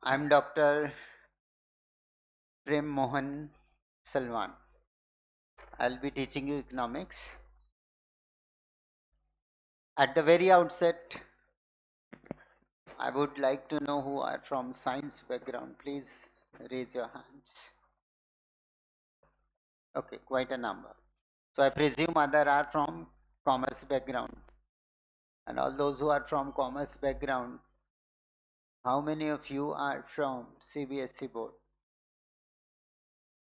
I'm Dr. Prem Mohan Salwan. I'll be teaching you economics. At the very outset, I would like to know who are from science background. Please raise your hands. Okay, quite a number. So I presume other are from commerce background. And all those who are from commerce background, how many of you are from CBSE board?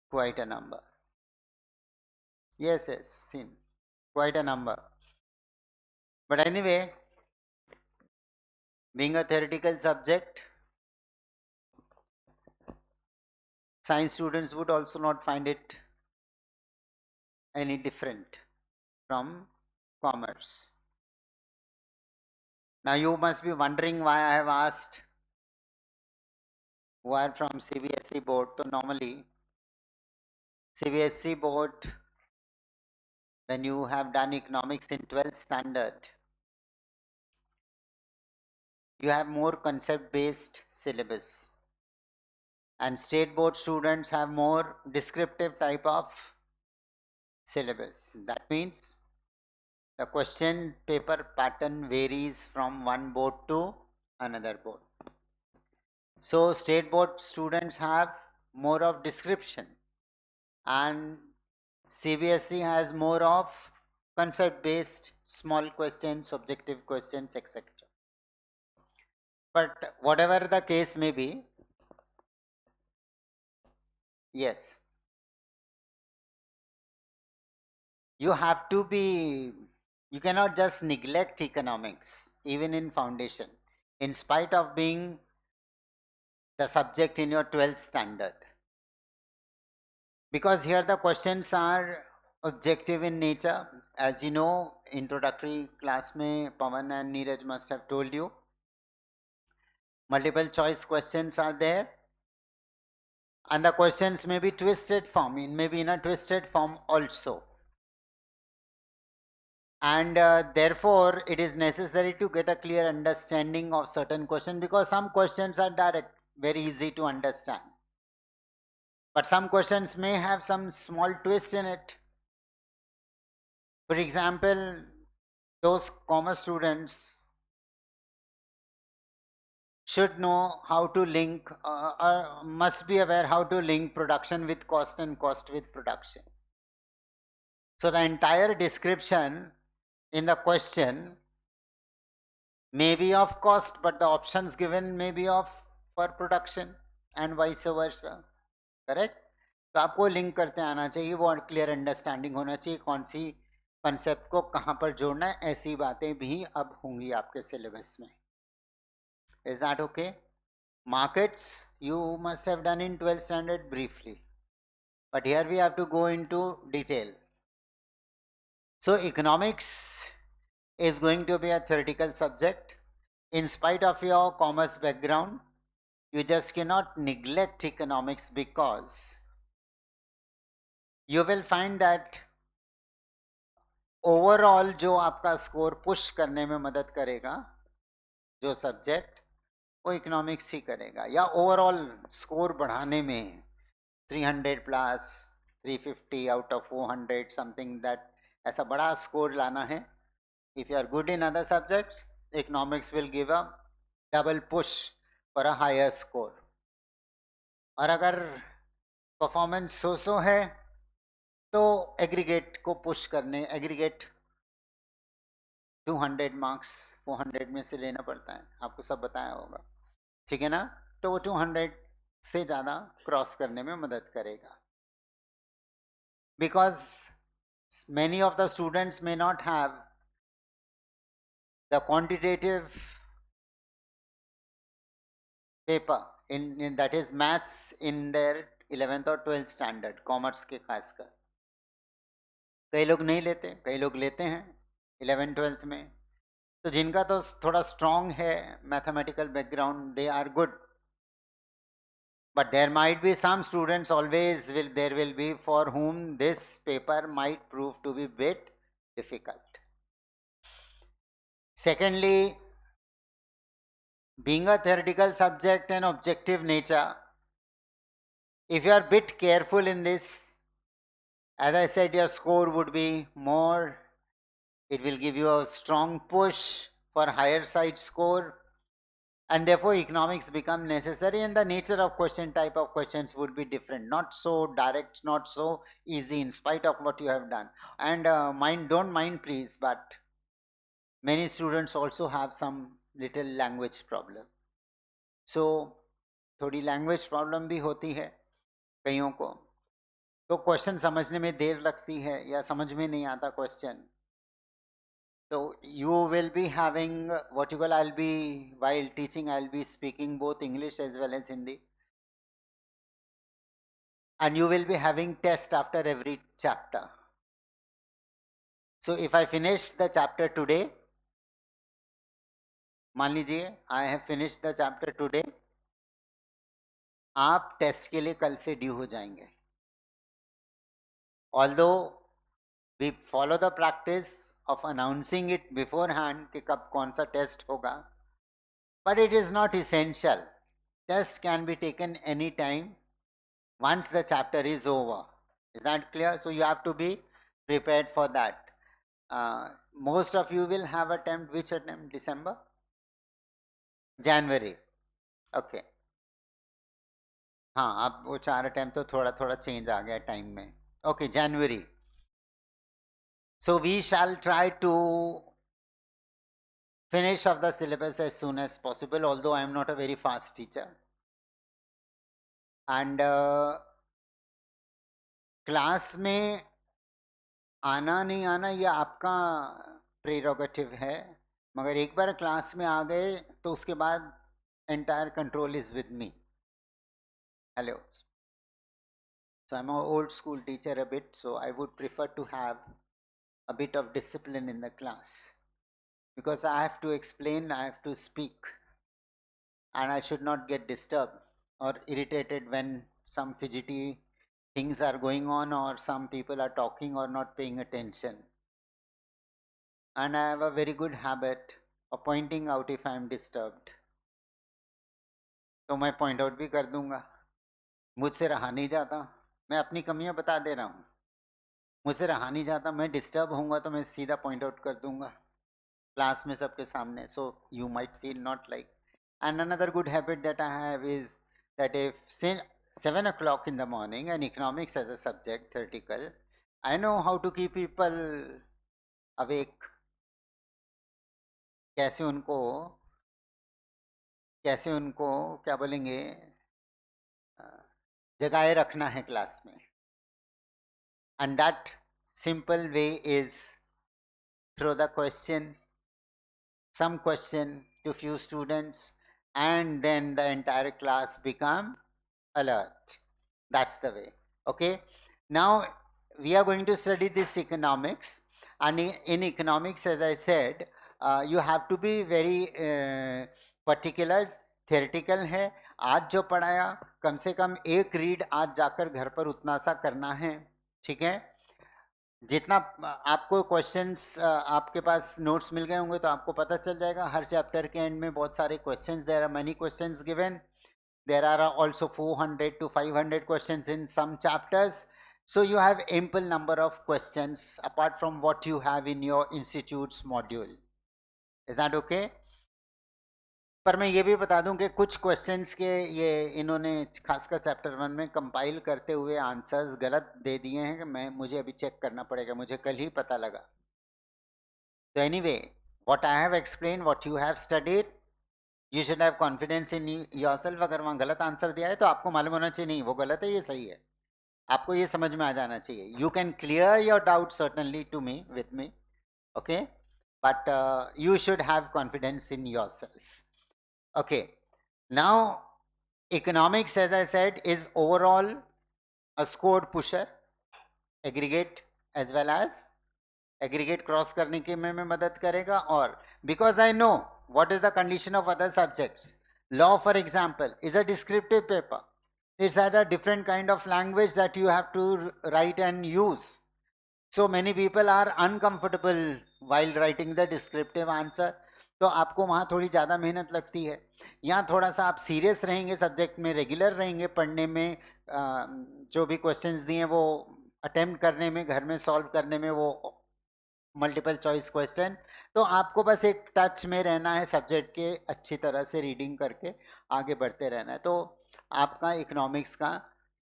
Quite a number. Yes, seen. Quite a number. But anyway, being a theoretical subject, science students would also not find it any different from commerce. Now you must be wondering why I have asked who are from CBSE board. So normally CBSE board, when you have done economics in 12th standard, you have more concept based syllabus, and state board students have more descriptive type of syllabus. That means the question paper pattern varies from one board to another board. So state board students have more of description and CBSE has more of concept based small questions, objective questions, etc. But whatever the case may be, yes, you have to be, you cannot just neglect economics even in foundation in spite of being the subject in your 12th standard, because here the questions are objective in nature. As you know, introductory class mein Pawan and Neeraj must have told you, multiple choice questions are there, and the questions may be twisted form, maybe in a twisted form also, and therefore it is necessary to get a clear understanding of certain questions, because some questions are direct, very easy to understand, but some questions may have some small twist in it. For example, those commerce students should know how to link, must be aware how to link production with cost and cost with production. So the entire description in the question may be of cost, but the options given may be of for production and vice versa. Correct? तो आपको link करते आना चाहिए, वो clear understanding होना चाहिए कौन सी concept को कहाँ पर जोड़ना है. ऐसी बातें भी अब होंगी आपके सिलेबस में. Is that okay? Markets you must have done in 12th standard briefly, but here we have to go into detail. So economics is going to be a theoretical subject. In spite of your commerce background, you just cannot neglect economics, because you will find that overall जो आपका score push करने में मदद करेगा जो subject, वो economics ही करेगा, या ओवरऑल स्कोर बढ़ाने में 300 plus 350 out of 400 something, that ऐसा बड़ा स्कोर लाना है. If you are good in other subjects, economics will give a double push for a higher score. और अगर परफॉर्मेंस सो है तो एग्रीगेट को पुश करने, एग्रीगेट 200 मार्क्स 400 में से लेना पड़ता है, आपको सब बताया होगा, ठीक है ना. तो वो 200 से ज़्यादा क्रॉस करने में मदद करेगा, because many of the students may not have the quantitative paper in that is maths in their 11th और 12th standard, कॉमर्स के खासकर. कई लोग नहीं लेते, कई लोग लेते हैं 11th 12th में. तो जिनका तो थोड़ा स्ट्रॉन्ग है mathematical background, they are good, but there might be some students, always there will be, for whom this paper might prove to be bit difficult. Secondly, being a theoretical subject and objective nature, if you are a bit careful in this, as I said, your score would be more. It will give you a strong push for higher side score, and therefore economics become necessary, and the nature of question, type of questions would be different, not so direct, not so easy in spite of what you have done. And don't mind please, but many students also have some little language problem. So थोड़ी language problem भी होती है कईयों को, तो question समझने में देर लगती है या समझ में नहीं आता question. So you will be having what you call, I'll be, while teaching, I'll be speaking both English as well as Hindi. And you will be having test after every chapter. So if I finish the chapter today, मान लीजिए I have finished the chapter today, आप test के लिए कल से due हो जाएंगे. Although we follow the practice of announcing it beforehand कि कब कौन सा टेस्ट होगा, but it is not essential. Test can be taken anytime once the chapter is over. Is that clear? So you have to be prepared for that. Most of you will have attempt, which attempt? December? January. Okay. हाँ, अब वो 4 attempt तो थोड़ा थोड़ा change आ गया time में. Okay, January. So we shall try to finish off the syllabus as soon as possible, although I am not a very fast teacher. And class में आना नहीं आना ये आपका प्रेरोगेटिव है, मगर एक बार क्लास में आ गए तो उसके बाद entire control is with me. Hello. So I'm an old school teacher a bit, so I would prefer to have a bit of discipline in the class, because I have to explain, I have to speak, and I should not get disturbed or irritated when some fidgety things are going on or some people are talking or not paying attention. And I have a very good habit of pointing out if I am disturbed. तो मैं point out भी कर दूंगा, मुझसे रहा नहीं जाता, मैं अपनी कमियां बता दे रहा हूँ, मुझसे रहा नहीं जाता, मैं डिस्टर्ब होऊंगा तो मैं सीधा पॉइंट आउट कर दूंगा क्लास में सबके सामने. So you might feel not like. And another good habit that I have is that if 7 o'clock in the morning and economics as a subject, theoretical, I know how to keep people awake. कैसे उनको क्या बोलेंगे, जगाए रखना है class में. And that simple way is throw the question, some question to few students, and then the entire class become alert. That's the way. Okay. Now we are going to study this economics, and in economics, as I said, you have to be very particular. Theoretical है, आज जो पढ़ाया कम से कम एक read आज जाकर घर पर उतना सा करना है. ठीक है. जितना आपको क्वेश्चंस, आपके पास नोट्स मिल गए होंगे तो आपको पता चल जाएगा. हर चैप्टर के एंड में बहुत सारे questions, there are many questions given. There are also 400 to 500 questions in some chapters. So you have ample number of questions apart from what you have in your institute's module. Is that okay? पर मैं ये भी बता दूं कि कुछ questions के ये इन्होंने खासकर चैप्टर 1 में कंपाइल करते हुए आंसर्स गलत दे दिए हैं कि मुझे अभी चेक करना पड़ेगा, मुझे कल ही पता लगा. तो anyway, what I have explain, what you have studied, you should have confidence in yourself. अगर वहाँ गलत आंसर दिया है तो आपको मालूम होना चाहिए नहीं वो गलत है ये सही है, आपको ये समझ में आ जाना चाहिए. You can clear your doubt certainly to me, with me, okay, but you should have confidence in yourself. Okay. Now economics, as I said, is overall a score pusher, aggregate as well as aggregate cross करने के में मदद करेगा. और because I know what is the condition of other subjects, law for example is a descriptive paper, it's at a different kind of language that you have to write and use. So many people are uncomfortable while writing the descriptive answer. तो आपको वहाँ थोड़ी ज़्यादा मेहनत लगती है। यहाँ थोड़ा सा आप सीरियस रहेंगे सब्जेक्ट में, रेगुलर रहेंगे पढ़ने में, जो भी क्वेश्चंस दिए वो अटेम्प्ट करने में, घर में सॉल्व करने में, वो मल्टीपल चॉइस क्वेश्चन, तो आपको बस एक टच में रहना है सब्जेक्ट के, अच्छी तरह से रीडिंग करके आगे बढ़ते रहना है। तो आपका इकोनॉमिक्स का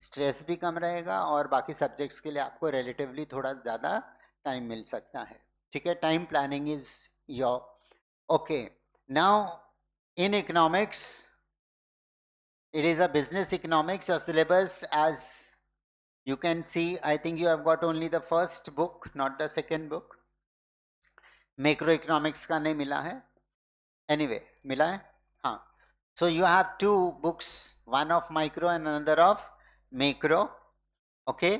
स्ट्रेस भी कम रहेगा और बाकी सब्जेक्ट्स के लिए आपको रिलेटिवली थोड़ा ज़्यादा टाइम मिल सकता है। ठीक है, time planning is your okay. Now in economics, it is a business economics. Your syllabus, as you can see, I think you have got only the first book, not the second book. Macro economics का नहीं मिला है, anyway मिला है, हाँ। So you have two books, one of micro and another of macro, okay.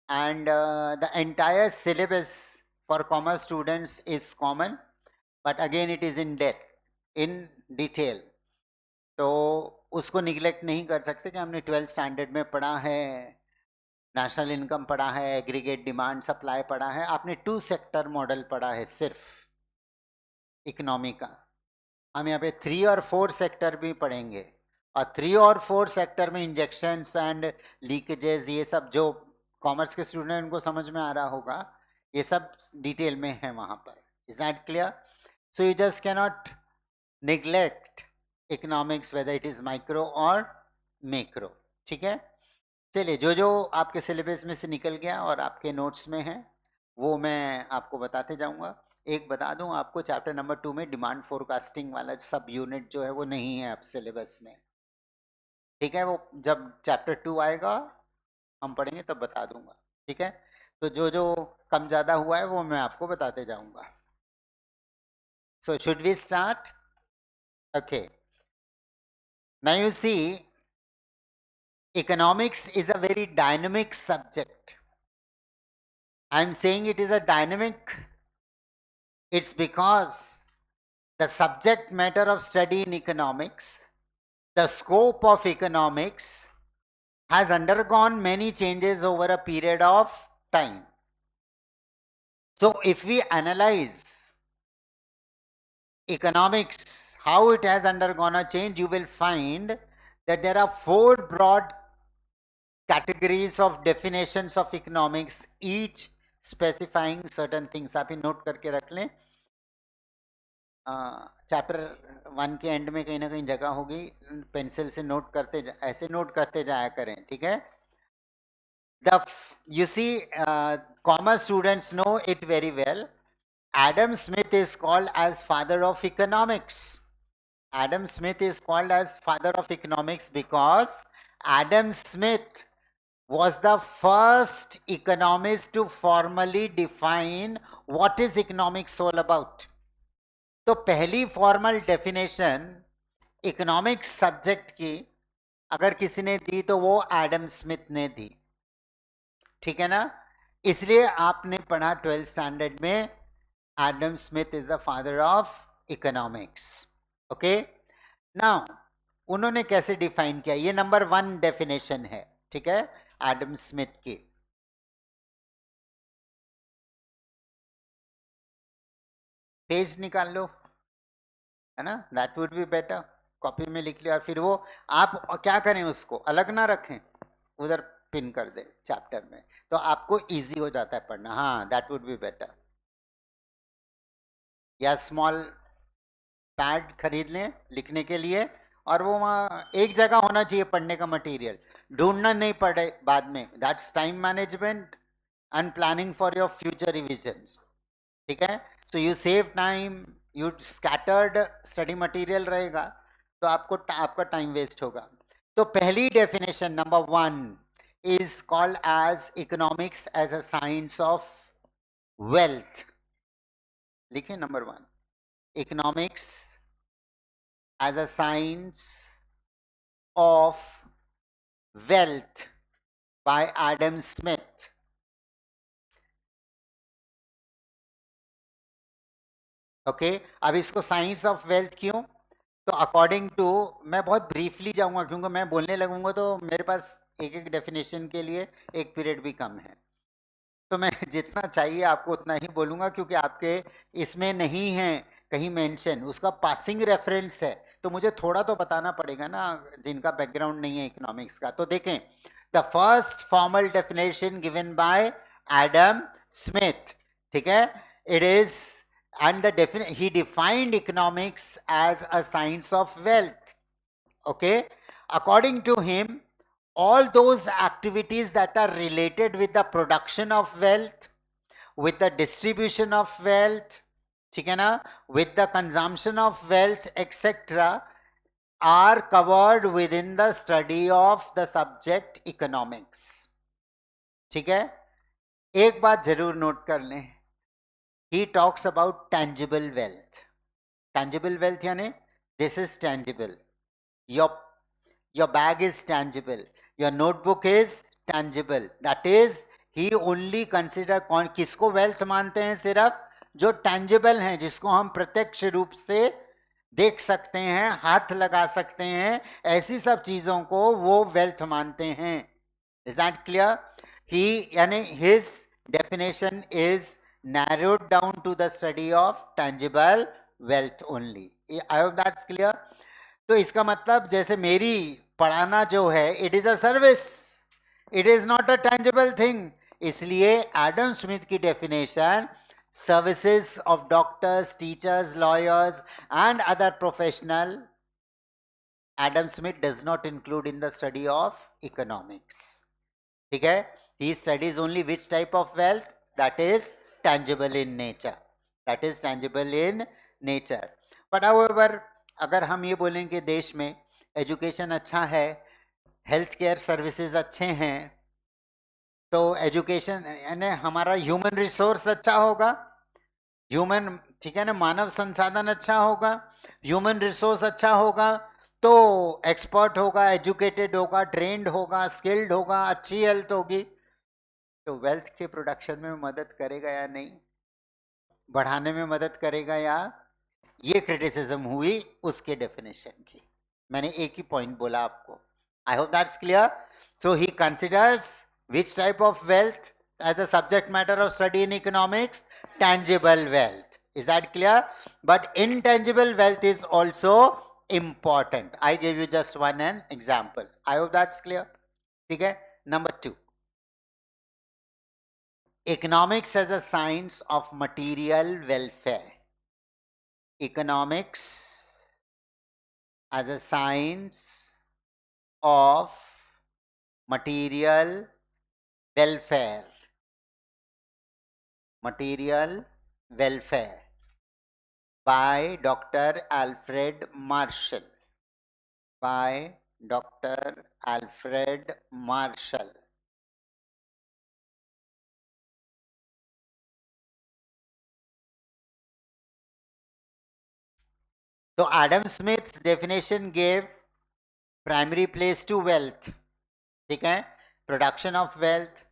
And the entire syllabus for commerce students is common, but again it is in depth, in detail. तो उसको neglect नहीं कर सकते कि हमने 12th standard में पढ़ा है, नेशनल इनकम पढ़ा है, एग्रीगेट डिमांड सप्लाई पढ़ा है, आपने 2 सेक्टर मॉडल पढ़ा है सिर्फ इकोनॉमी का। हम यहाँ पे 3 और 4 सेक्टर भी पढ़ेंगे, और 3 और 4 सेक्टर में इंजेक्शंस एंड लीकेजेस, ये सब जो कॉमर्स के स्टूडेंट उनको समझ में आ रहा होगा, ये सब डिटेल में है वहाँ पर। Is that clear? So you just cannot neglect economics whether it is micro और मैक्रो। ठीक है, चलिए, जो जो आपके सिलेबस में से निकल गया और आपके नोट्स में है वो मैं आपको बताते जाऊंगा। एक बता दूं आपको, चैप्टर नंबर 2 में डिमांड फोरकास्टिंग वाला सब यूनिट जो है वो नहीं है अब सिलेबस में। ठीक है, वो जब चैप्टर 2 आएगा हम पढ़ेंगे तब बता दूंगा। ठीक है, तो जो जो कम ज़्यादा हुआ है वो मैं आपको बताते जाऊंगा। So should we start? Okay, now you see, economics is a very dynamic subject. I am saying it is a dynamic, it's because the subject matter of study in economics, the scope of economics has undergone many changes over a period of time. So if we analyze economics, how it has undergone a change, you will find that there are 4 broad categories of definitions of economics, each specifying certain things. आप ही note करके रख लें, chapter 1 के and में कहीं ना कहीं जगह होगी, पेंसिल से नोट करते ऐसे नोट करते जाया करें। ठीक है, you see, commerce students know it very well. Adam Smith is called as father of economics. Adam Smith is called as father of economics because Adam Smith was the first economist to formally define what is economics all about. तो पहली formal definition economics subject की अगर किसी ने दी तो वो Adam Smith ने दी। ठीक है ना, इसलिए आपने पढ़ा 12th स्टैंडर्ड में Adam Smith is the father of economics. Okay, now उन्होंने कैसे डिफाइन किया, ये नंबर 1 डेफिनेशन है। ठीक है, एडम स्मिथ की। पेज निकाल लो, है ना, that would be better. Copy में लिख लिया, फिर वो आप क्या करें, उसको अलग ना रखें, उधर पिन कर दे चैप्टर में, तो आपको इजी हो जाता है पढ़ना। हाँ, दैट वुड बी बेटर। या स्मॉल पैड खरीद लें लिखने के लिए, और वो वहाँ एक जगह होना चाहिए पढ़ने का मटेरियल, ढूंढना नहीं पड़े बाद में। That's time management and planning for your future revisions. ठीक है, so you save time, you scattered study material रहेगा तो आपका टाइम वेस्ट होगा। तो पहली definition number 1 is called as economics as a science of wealth. लिखिए number 1, economics as a science of wealth by Adam Smith. Okay, अब इसको science of wealth क्यों, तो अकॉर्डिंग टू, मैं बहुत ब्रीफली जाऊंगा क्योंकि मैं बोलने लगूंगा तो मेरे पास एक एक डेफिनेशन के लिए एक पीरियड भी कम है, तो मैं जितना चाहिए आपको उतना ही बोलूंगा, क्योंकि आपके इसमें नहीं है कहीं मेंशन, उसका पासिंग रेफरेंस है, तो मुझे थोड़ा तो बताना पड़ेगा ना, जिनका बैकग्राउंड नहीं है इकोनॉमिक्स का। तो देखें, the first formal definition given by Adam Smith, ठीक है, it is and he defined economics as a science of wealth. Okay, according to him, all those activities that are related with the production of wealth, with the distribution of wealth, ठीक है ना, with the consumption of wealth, etc., are covered within the study of the subject economics. ठीक है, एक बात जरूर note कर लें, he talks about tangible wealth. Tangible wealth यानी this is tangible, your bag is tangible, your notebook is tangible, that is he only consider, किसको wealth मानते हैं? सिर्फ जो tangible हैं, जिसको हम प्रत्यक्ष रूप से देख सकते हैं, हाथ लगा सकते हैं, ऐसी सब चीजों को वो wealth मानते हैं. Is that clear? He यानी his definition is narrowed down to the study of tangible wealth only. I hope that's clear. तो इसका मतलब जैसे मेरी पढ़ाना जो है, it is a service, it is not a tangible thing. इसलिए एडम स्मिथ की definition services of doctors, teachers, lawyers and other professional, Adam Smith does not include in the study of economics. ठीक है, he studies only which type of wealth, that is tangible in nature, that is tangible in nature. But however, अगर हम ये बोलें कि देश में education अच्छा है, हेल्थ केयर सर्विसेज अच्छे हैं, तो एजुकेशन यानी हमारा ह्यूमन रिसोर्स अच्छा होगा, ह्यूमन, ठीक है ना, मानव संसाधन अच्छा होगा, ह्यूमन रिसोर्स अच्छा होगा, तो एक्सपर्ट होगा, एजुकेटेड होगा, ट्रेंड होगा, स्किल्ड होगा, अच्छी हेल्थ होगी, तो वेल्थ के प्रोडक्शन में मदद करेगा या नहीं, बढ़ाने में मदद करेगा या? ये क्रिटिसिज्म हुई उसके डेफिनेशन की. मैंने एक ही पॉइंट बोला आपको. I hope that's clear. So he considers which type of wealth as a subject matter of study in economics? tangible wealth. Is that clear? But intangible wealth is also important. I gave you just one an example. I hope that's clear. ठीक है. Number 2, economics as a science of material welfare. Economics as a science of material welfare. Material welfare by Dr. Alfred Marshall. By Dr. Alfred Marshall. So Adam Smith's definition gave primary place to wealth. ठीक है, production of wealth,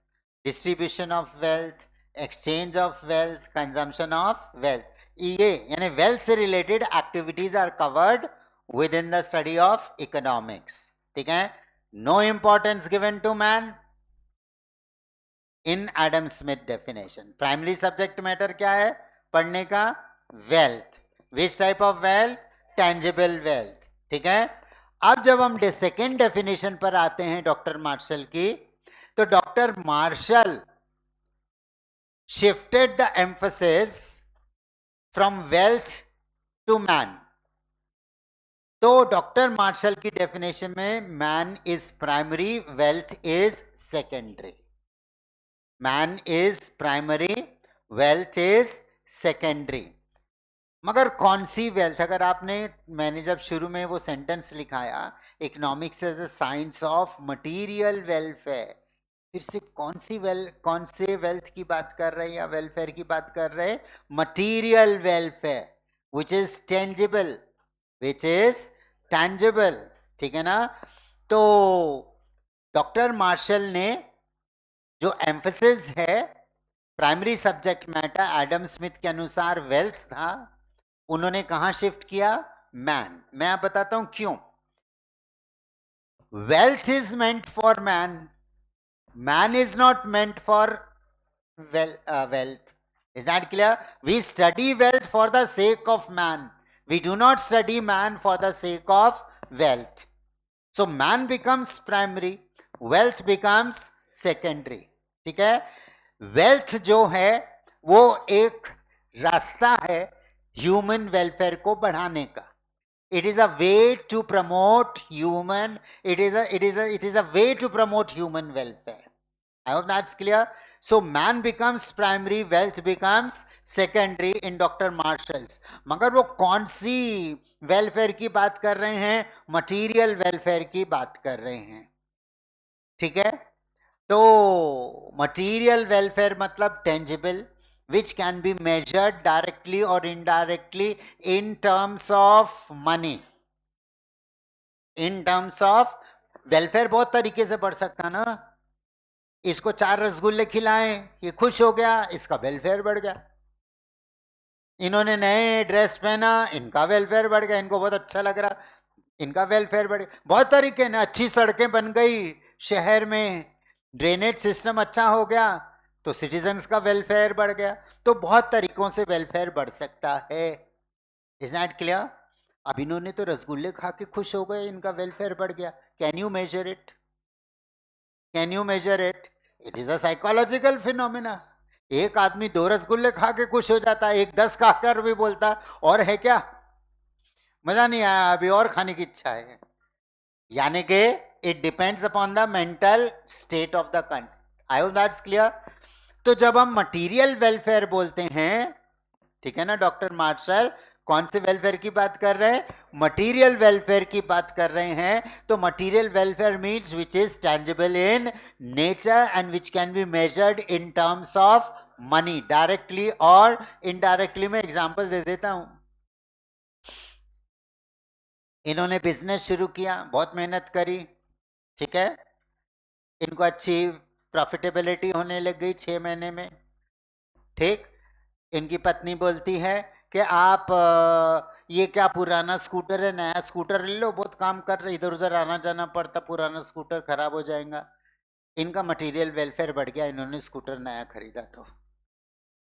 distribution of wealth, exchange of wealth, consumption of wealth, ये यानी wealth से related activities are covered within the study of economics. ठीक है, no importance given to man in Adam Smith definition. Primary subject matter क्या है पढ़ने का? Wealth. Which type of wealth? Tangible wealth. ठीक है, अब जब हम सेकेंड डेफिनेशन पर आते हैं डॉक्टर मार्शल की, तो doctor Marshall shifted the emphasis from wealth to man. तो डॉक्टर मार्शल की डेफिनेशन में man is primary, wealth is secondary. Man is primary, wealth is secondary. मगर कौन सी वेल्थ? अगर आपने, मैंने जब शुरू में वो सेंटेंस लिखाया, economics as a science of material welfare, फिर से कौन से वेल्थ की बात कर रहे हैं या वेलफेयर की बात कर रहे हैं? Material welfare which is tangible, which is tangible. ठीक है ना. तो डॉक्टर मार्शल ने जो एम्फसिस है, primary subject matter Adam Smith के अनुसार वेल्थ था, उन्होंने कहां शिफ्ट किया? मैन. मैं आप बताता हूं क्यों. Wealth is meant for man, man is not meant for wealth. Is that clear? We study wealth for the sake of man. We do not study man for the sake of wealth. So man becomes primary, wealth becomes secondary. ठीक है? Wealth जो है वो एक रास्ता है human welfare को बढ़ाने का. It is a way to promote human. It is a way to promote human welfare. I hope that's clear. So man becomes primary, wealth becomes secondary in Dr. Marshall's. मगर वो कौन सी welfare की बात कर रहे हैं? मटीरियल वेलफेयर की बात कर रहे हैं. ठीक है? तो मटीरियल वेलफेयर मतलब tangible, which can be measured directly or indirectly in terms of money. In terms of welfare बहुत तरीके से बढ़ सकता ना. इसको 4 रसगुल्ले खिलाएं, ये खुश हो गया, इसका वेलफेयर बढ़ गया. इन्होंने नए ड्रेस पहना, इनका वेलफेयर बढ़ गया, इनको बहुत अच्छा लग रहा, इनका वेलफेयर बढ़ गया. बहुत तरीके ना. अच्छी सड़कें बन गई शहर में, ड्रेनेज सिस्टम अच्छा हो गया, तो सिटीजन्स का वेलफेयर बढ़ गया. तो बहुत तरीकों से वेलफेयर बढ़ सकता है. Is that clear? अब इन्होंने तो रसगुल्ले खा के खुश हो गए, इनका वेलफेयर बढ़ गया. Can you measure it? Can you measure it? It is a psychological phenomena. एक आदमी 2 रसगुल्ले खा के खुश हो जाता, एक 10 खाकर भी बोलता और है क्या, मजा नहीं आया, अभी और खाने की इच्छा है. यानी कि it depends upon the mental state of the country. I hope that's clear. तो जब हम मटीरियल वेलफेयर बोलते हैं, ठीक है ना, डॉक्टर मार्शल कौन से वेलफेयर की बात कर रहे हैं? मटीरियल वेलफेयर की बात कर रहे हैं. तो material welfare means which is tangible in nature and which can be measured in terms of money, directly और इनडायरेक्टली. मैं एग्जांपल दे देता हूं. इन्होंने बिजनेस शुरू किया, बहुत मेहनत करी, ठीक है, इनको अच्छी प्रॉफिटेबिलिटी होने लग गई 6 महीने में. ठीक. इनकी पत्नी बोलती है कि आप ये क्या पुराना स्कूटर है, नया स्कूटर ले लो, बहुत काम कर रहे, इधर उधर आना जाना पड़ता, पुराना स्कूटर खराब हो जाएगा. इनका मटेरियल वेलफेयर बढ़ गया, इन्होंने स्कूटर नया खरीदा. तो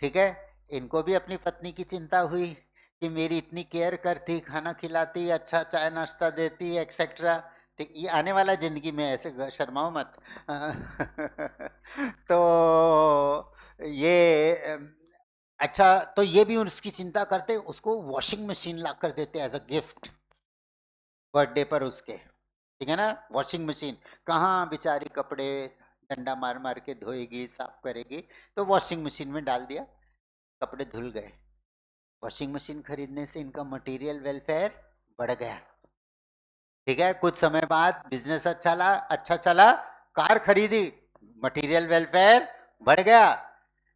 ठीक है, इनको भी अपनी पत्नी की चिंता हुई कि मेरी इतनी केयर करती, खाना खिलाती, अच्छा चाय नाश्ता देती, एक्सेट्रा. ठीक. ये आने वाला जिंदगी में, ऐसे शर्माओ मत. तो ये अच्छा, तो ये भी उसकी चिंता करते, उसको वॉशिंग मशीन ला कर देते एज अ गिफ्ट बर्थडे पर उसके. ठीक है ना. वॉशिंग मशीन कहाँ बेचारी कपड़े डंडा मार मार के धोएगी, साफ करेगी, तो वॉशिंग मशीन में डाल दिया, कपड़े धुल गए. वॉशिंग मशीन खरीदने से इनका मटेरियल वेलफेयर बढ़ गया. ठीक है. कुछ समय बाद बिजनेस अच्छा चला, कार खरीदी, मटेरियल वेलफेयर बढ़ गया.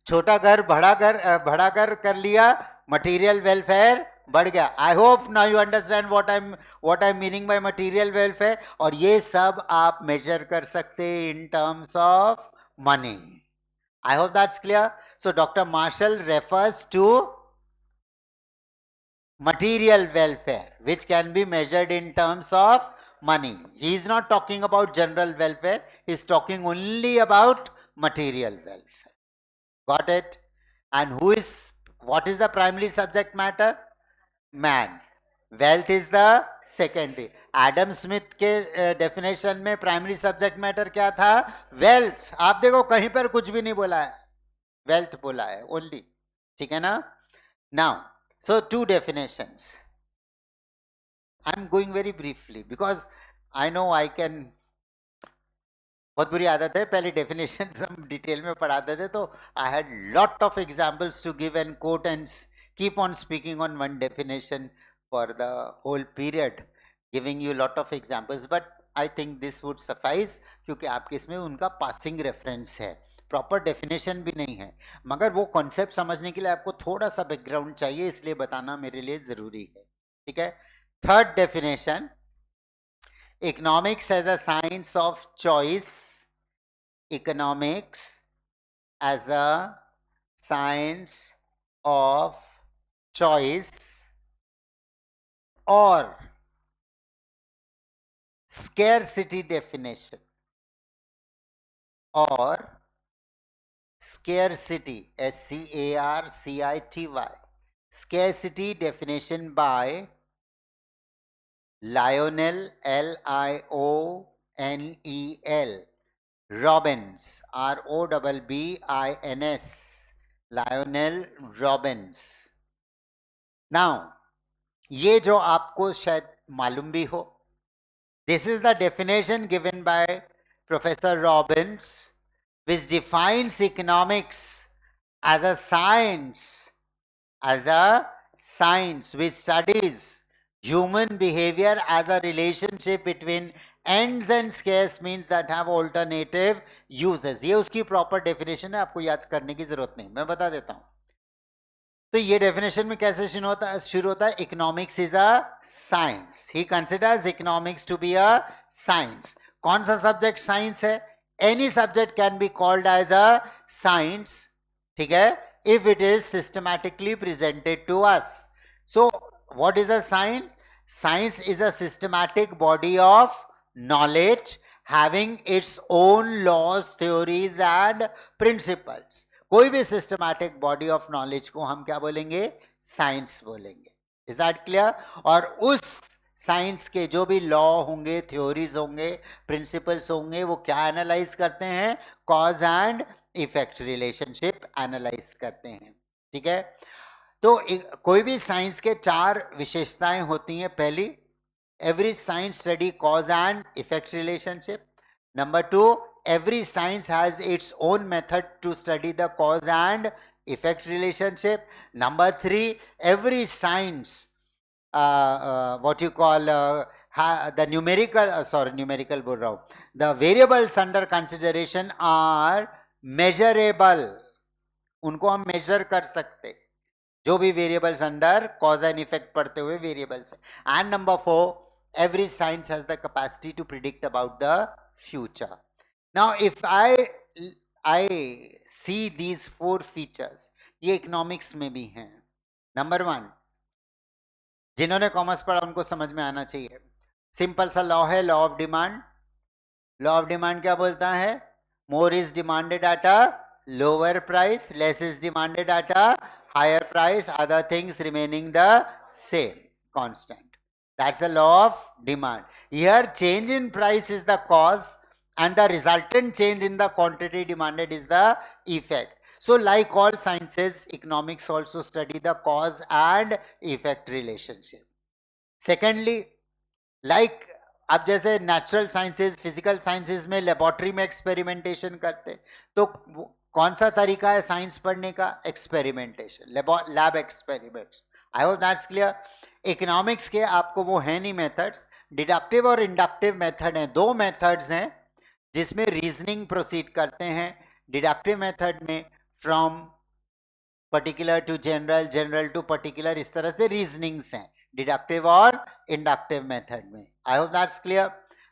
छोटा घर बड़ा घर कर लिया, मटेरियल वेलफेयर बढ़ गया. I hope now you understand what I meaning by material welfare. और ये सब आप मेजर कर सकते in terms of money. I hope that's clear. So doctor Marshall refers to material welfare which can be measured in terms of money. He is not talking about general welfare, he is talking only about material welfare. Got it? And what is the primary subject matter? Man. Wealth is the secondary. Adam Smith के definition में primary subject matter क्या था? Wealth. आप देखो कहीं पर कुछ भी नहीं बोला है, वेल्थ बोला है ओनली. ठीक है ना. Now so 2 definitions. I'm going very briefly because I know I can. बहुत बुरी आदत है, पहले डेफिनेशन हम डिटेल में पढ़ाते थे, तो I had lot of examples to give and quote and keep on speaking on one definition for the whole period, giving you lot of examples. But I think this would suffice, क्योंकि आपके इसमें उनका passing reference है, proper definition भी नहीं है. मगर वो कॉन्सेप्ट समझने के लिए आपको थोड़ा सा बैकग्राउंड चाहिए, इसलिए बताना मेरे लिए जरूरी है. ठीक है. Third definition, economics as a science of choice. Economics as a science of choice और scarcity definition or scarcity, SCARCITY. Scarcity definition by Lionel, LIONEL, Robbins, ROBBINS, Lionel Robbins. Now, ये जो आपको शायद मालूम भी हो, this is the definition given by Professor Robbins, which defines economics as a science which studies human behavior as a relationship between ends and scarce means that have alternative uses. ये उसकी proper definition है, आपको याद करने की जरूरत नहीं, मैं बता देता हूं. तो ये डेफिनेशन में कैसे शुरू होता है? Economics is a science. He considers economics to be a science. कौन सा सब्जेक्ट साइंस है? Any subject can be called as a science, ठीक है, if it is systematically presented to us. So what is a science? Science is a systematic body of knowledge having its own laws, theories and principles. कोई भी systematic body of knowledge को हम क्या बोलेंगे? Science बोलेंगे. Is that clear? और उस science के जो भी लॉ होंगे, थ्योरीज होंगे, प्रिंसिपल्स होंगे, वो क्या एनालाइज करते हैं? Cause and effect relationship analyse करते हैं. ठीक है, तो कोई भी साइंस के 4 विशेषताएं होती हैं. पहली, every science study cause and effect relationship. Number 2, every science has its own method to study the cause and effect relationship. Number 3, every science what you call the numerical बोल रहा हूँ, the variables under consideration are measurable. उनको हम measure कर सकते, जो भी variables under cause and effect पढ़ते हुए variables. And number 4, every science has the capacity to predict about the future. Now if I see these 4 features, ये economics में भी हैं. नंबर 1, जिन्होंने कॉमर्स पढ़ा उनको समझ में आना चाहिए. सिंपल सा लॉ है, law of demand. Law of demand क्या बोलता है? More is demanded at a lower price, less is demanded at a higher price, other things remaining the same, constant. That's the law of demand. Here change in price is the cause and the resultant change in the quantity demanded is the effect. So like all sciences, economics also study the cause and effect relationship. Secondly, like अब जैसे natural sciences, physical sciences में laboratory में experimentation करते, तो कौन सा तरीका है साइंस पढ़ने का? Experimentation, lab experiments. I hope that's clear. Economics के आपको वो है नहीं मेथड्स, डिडक्टिव और इंडक्टिव मेथड हैं. 2 मेथड्स हैं जिसमें रीजनिंग प्रोसीड करते हैं. डिडक्टिव मेथड में from particular to general, general to particular, इस तरह से रीजनिंग्स हैं डिडक्टिव और इंडक्टिव मेथड में. आई होप दैट्स क्लियर.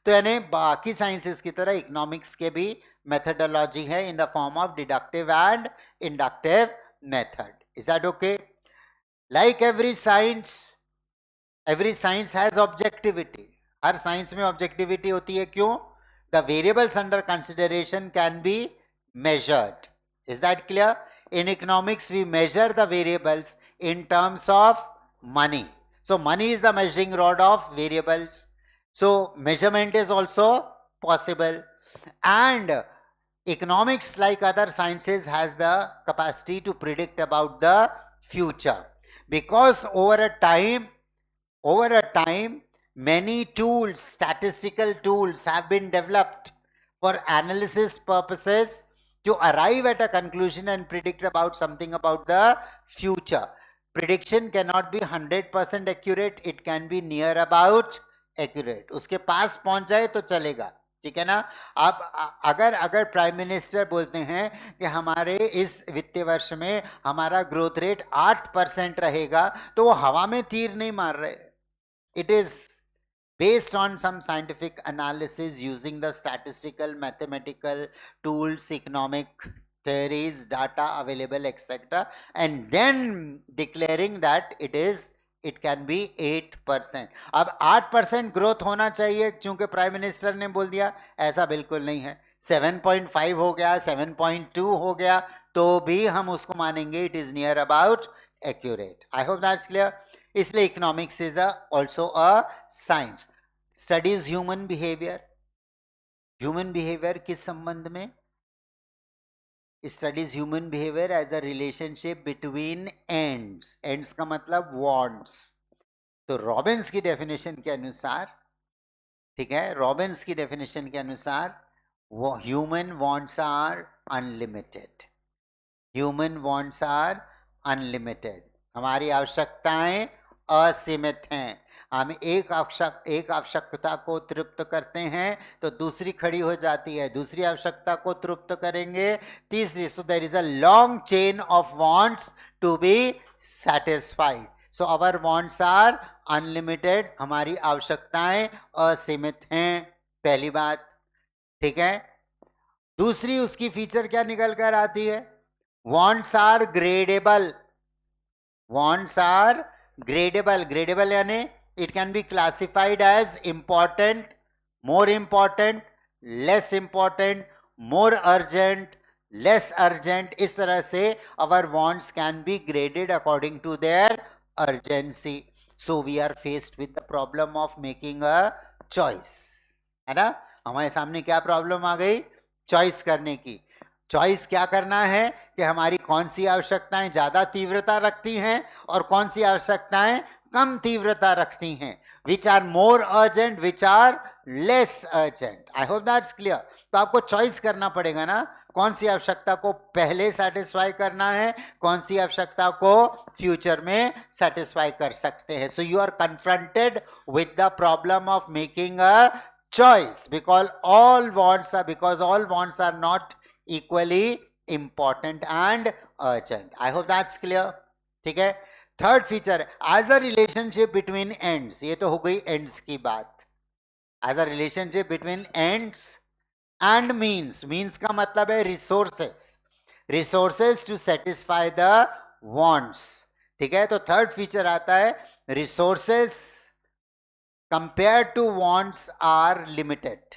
तो यानी बाकी साइंसेस की तरह इकोनॉमिक्स के भी methodology है in the form of deductive and inductive method. Is that okay? Like every science has objectivity. Her science में ऑब्जेक्टिविटी होती है. क्यों? The variables under consideration can be measured. Is that clear? In economics we measure the variables in terms of money. So money is the measuring rod of variables. So measurement is also possible. And economics, like other sciences, has the capacity to predict about the future, because over a time many tools, statistical tools have been developed for analysis purposes to arrive at a conclusion and predict about something about the future. Prediction cannot be 100% accurate, it can be near about accurate. उसके पास पहुंच जाए तो चलेगा, ठीक है ना. आप अगर प्राइम मिनिस्टर बोलते हैं कि हमारे इस वित्तीय वर्ष में हमारा ग्रोथ रेट 8% रहेगा, तो वो हवा में तीर नहीं मार रहे. It is based on some scientific analysis using the statistical, mathematical tools, economic theories, data available, etc., and then declaring that it can be 8%. अब 8% ग्रोथ होना चाहिए क्योंकि प्राइम मिनिस्टर ने बोल दिया, ऐसा बिल्कुल नहीं है. 7.5 हो गया, 7.2 हो गया, तो भी हम उसको मानेंगे it is near about accurate. I hope that's clear. इसलिए economics is also a science. Studies human behaviour. Human behaviour किस संबंध में? Studies human behaviour as a relationship between ends. Ends का मतलब वॉन्ट्स. तो रॉबिन्स की डेफिनेशन के अनुसार, ठीक है, रॉबिन्स की डेफिनेशन के अनुसार वो human wants are unlimited. Human wants are unlimited. हमारी आवश्यकताएं असीमित हैं. हम एक आवश्यकता को तृप्त करते हैं तो दूसरी खड़ी हो जाती है, दूसरी आवश्यकता को तृप्त करेंगे तीसरी. So there is a long chain of wants to be satisfied. So our wants are unlimited. हमारी आवश्यकताएं असीमित हैं, पहली बात. ठीक है. दूसरी उसकी फीचर क्या निकल कर आती है? Wants are gradable. Wants are gradable. Gradable यानी it can be classified as important, more important, less important, more urgent, less urgent. इस तरह से our wants can be graded according to their urgency. So we are faced with the problem of making a choice. है ना? हमारे सामने क्या problem आ गई? Choice करने की. चॉइस क्या करना है कि हमारी कौन सी आवश्यकताएं ज्यादा तीव्रता रखती हैं और कौन सी आवश्यकताएं कम तीव्रता रखती हैं. Which are more urgent, which are less urgent. I hope that's clear. तो आपको चॉइस करना पड़ेगा ना, कौन सी आवश्यकता को पहले सेटिस्फाई करना है, कौन सी आवश्यकता को फ्यूचर में सेटिस्फाई कर सकते हैं. So you are confronted with the problem of making a choice because all wants are not equally important and urgent. I hope that's clear. ठीक है. Third feature, as a relationship between ends. ये तो हो गई ends की बात. As a relationship between ends and means. Means का मतलब है resources. Resources to satisfy the wants. ठीक है. तो थर्ड फीचर आता है resources compared to wants are limited.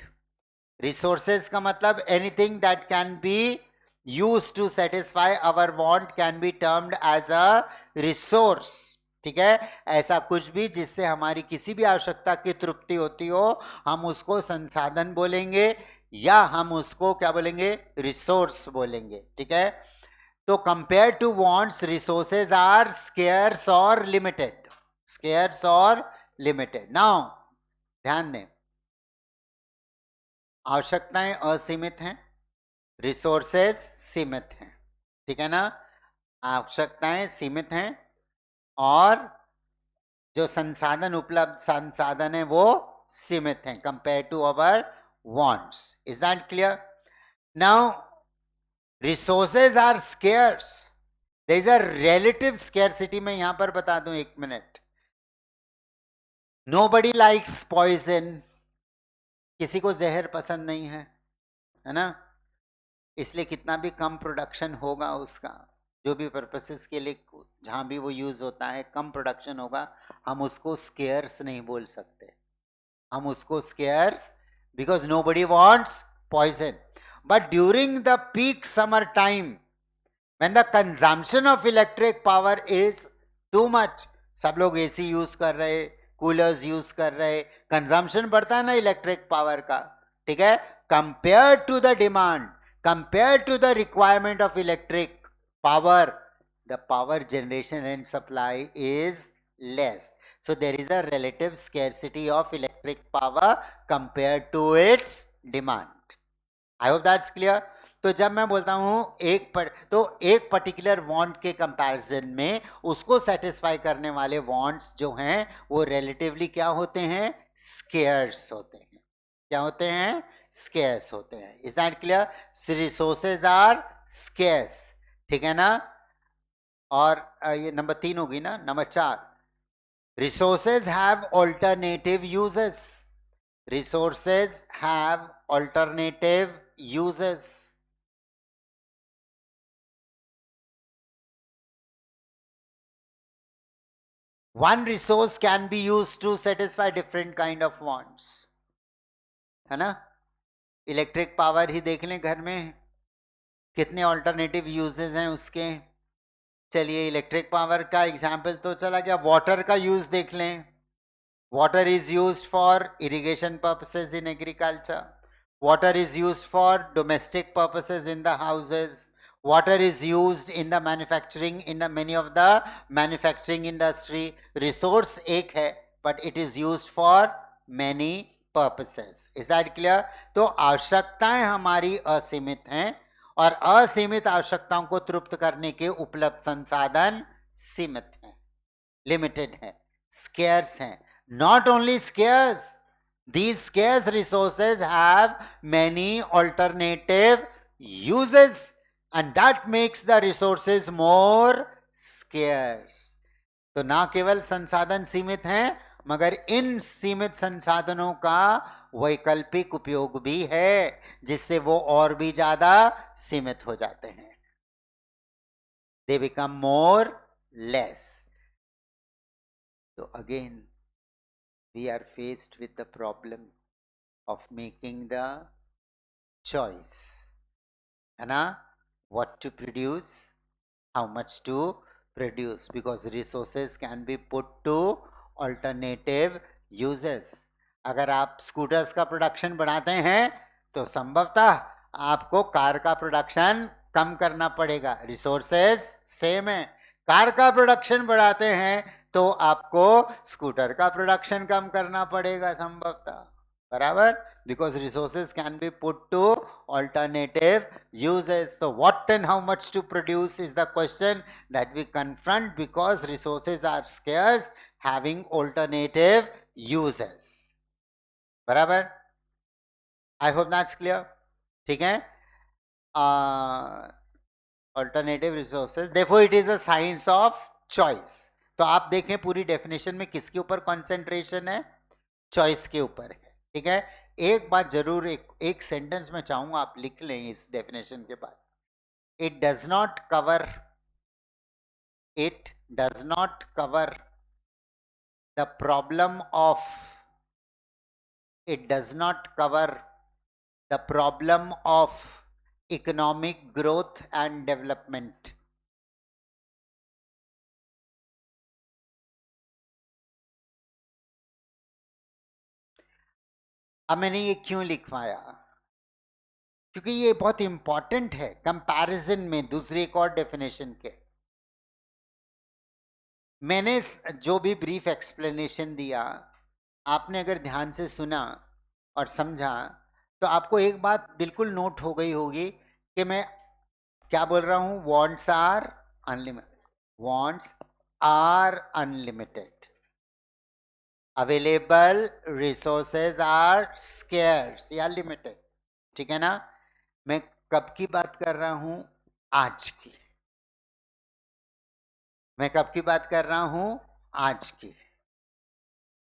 Resources का मतलब anything that can be used to satisfy our want can be termed as a resource. ठीक है. ऐसा कुछ भी जिससे हमारी किसी भी आवश्यकता की तृप्ति होती हो, हम उसको संसाधन बोलेंगे या हम उसको क्या बोलेंगे? रिसोर्स बोलेंगे. ठीक है. तो compare to wants, resources are scarce और लिमिटेड. स्केर्स और लिमिटेड. नाउ ध्यान दें, आवश्यकताएं असीमित हैं, रिसोर्सेज सीमित हैं. ठीक है ना? आवश्यकताएं सीमित हैं और जो संसाधन उपलब्ध संसाधन है वो सीमित हैं compare to our wants. Is that clear? Now resources are scarce. There is a relative scarcity. मैं यहां पर बता दूं, एक मिनट. Nobody likes poison. किसी को जहर पसंद नहीं है, है ना? इसलिए कितना भी कम प्रोडक्शन होगा उसका, जो भी पर्पसेस के लिए जहां भी वो यूज होता है, कम प्रोडक्शन होगा, हम उसको स्केयर्स नहीं बोल सकते. हम उसको scarce because nobody wants poison. But during the peak summer time when the consumption of electric power is too much, सब लोग एसी यूज कर रहे, कूलर्स यूज कर रहे, कंजम्पशन बढ़ता है ना इलेक्ट्रिक पावर का. ठीक है. Compare to the demand, compared to the requirement of electric power, the power generation and supply is less. So there is a relative scarcity of electric power compared to its demand. I hope that's clear. तो जब मैं बोलता हूं तो एक particular want के comparison में उसको सेटिस्फाई करने वाले वांट्स जो हैं वो रिलेटिवली क्या होते हैं? स्केर्स होते हैं. क्या होते हैं? स्केर्स होते हैं. Is that clear? Resources are scarce. ठीक है ना? और ये नंबर 3 होगी ना. Number 4, resources have alternative uses. Resources have alternative uses. One resource can be used to satisfy different kind of wants. है ना? इलेक्ट्रिक पावर ही देख लें, घर में कितने ऑल्टरनेटिव यूजेस हैं उसके। चलिए इलेक्ट्रिक पावर का एग्जाम्पल तो चला गया, वाटर का यूज देख लें। Water is used for irrigation purposes in agriculture, water is used for domestic purposes in the houses, water is used in the manufacturing, in the many of the manufacturing industry. Resource एक है but it is used for many purposes. Is that clear? तो आवश्यकताएं हमारी असीमित हैं और असीमित आवश्यकताओं को तृप्त करने के उपलब्ध संसाधन सीमित हैं, लिमिटेड हैं, स्केर्स हैं। Not only scarce, these scarce resources have many alternative uses and that makes the resources more scarce. तो ना केवल संसाधन सीमित हैं मगर इन सीमित संसाधनों का वैकल्पिक उपयोग भी है जिससे वो और भी ज्यादा सीमित हो जाते हैं। They become more less. So again we are faced with the problem of making the choice, है ना, what to produce, how much to produce, because resources can be put to alternative uses. अगर आप scooters का production बढ़ाते हैं तो संभवतः आपको कार का प्रोडक्शन कम करना पड़ेगा, रिसोर्सेज सेम है। कार का प्रोडक्शन बढ़ाते हैं तो आपको स्कूटर का प्रोडक्शन कम करना पड़ेगा संभवतः, बराबर, because resources can be put to alternative uses. So what and how much to produce is the question that we confront because resources are scarce, having alternative uses, बराबर। I hope that's clear. ठीक है, alternative resources, therefore it is a science of choice. तो आप देखें पूरी definition में किसके ऊपर कंसेंट्रेशन है, चॉइस के ऊपर है। ठीक है, एक बात जरूर एक सेंटेंस में चाहूंगा आप लिख लें इस डेफिनेशन के बाद, it does not cover the problem of, it does not cover the problem of economic growth and development. अब मैंने ये क्यों लिखवाया, क्योंकि ये बहुत इंपॉर्टेंट है कंपैरिजन में दूसरी एक और डेफिनेशन के। मैंने जो भी ब्रीफ एक्सप्लेनेशन दिया आपने अगर ध्यान से सुना और समझा तो आपको एक बात बिल्कुल नोट हो गई होगी कि मैं क्या बोल रहा हूं, wants are unlimited, available resources are scarce या लिमिटेड। ठीक है ना, मैं कब की बात कर रहा हूं, आज की, मैं कब की बात कर रहा हूं, आज की,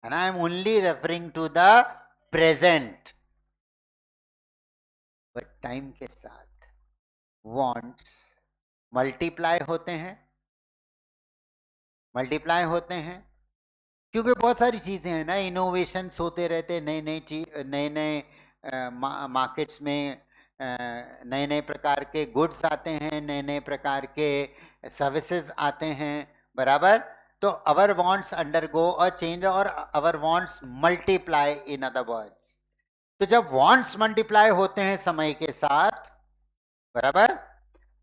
and I am only referring to the present. but time के साथ wants मल्टीप्लाई होते हैं क्योंकि बहुत सारी चीजें हैं ना, इनोवेशंस होते रहते हैं, नए मार्केट्स में नए नए प्रकार के गुड्स आते हैं, नए नए प्रकार के सर्विसेज आते हैं, बराबर। तो our wants undergo a change और our wants multiply, in other words. तो जब वांट्स मल्टीप्लाई होते हैं समय के साथ, बराबर,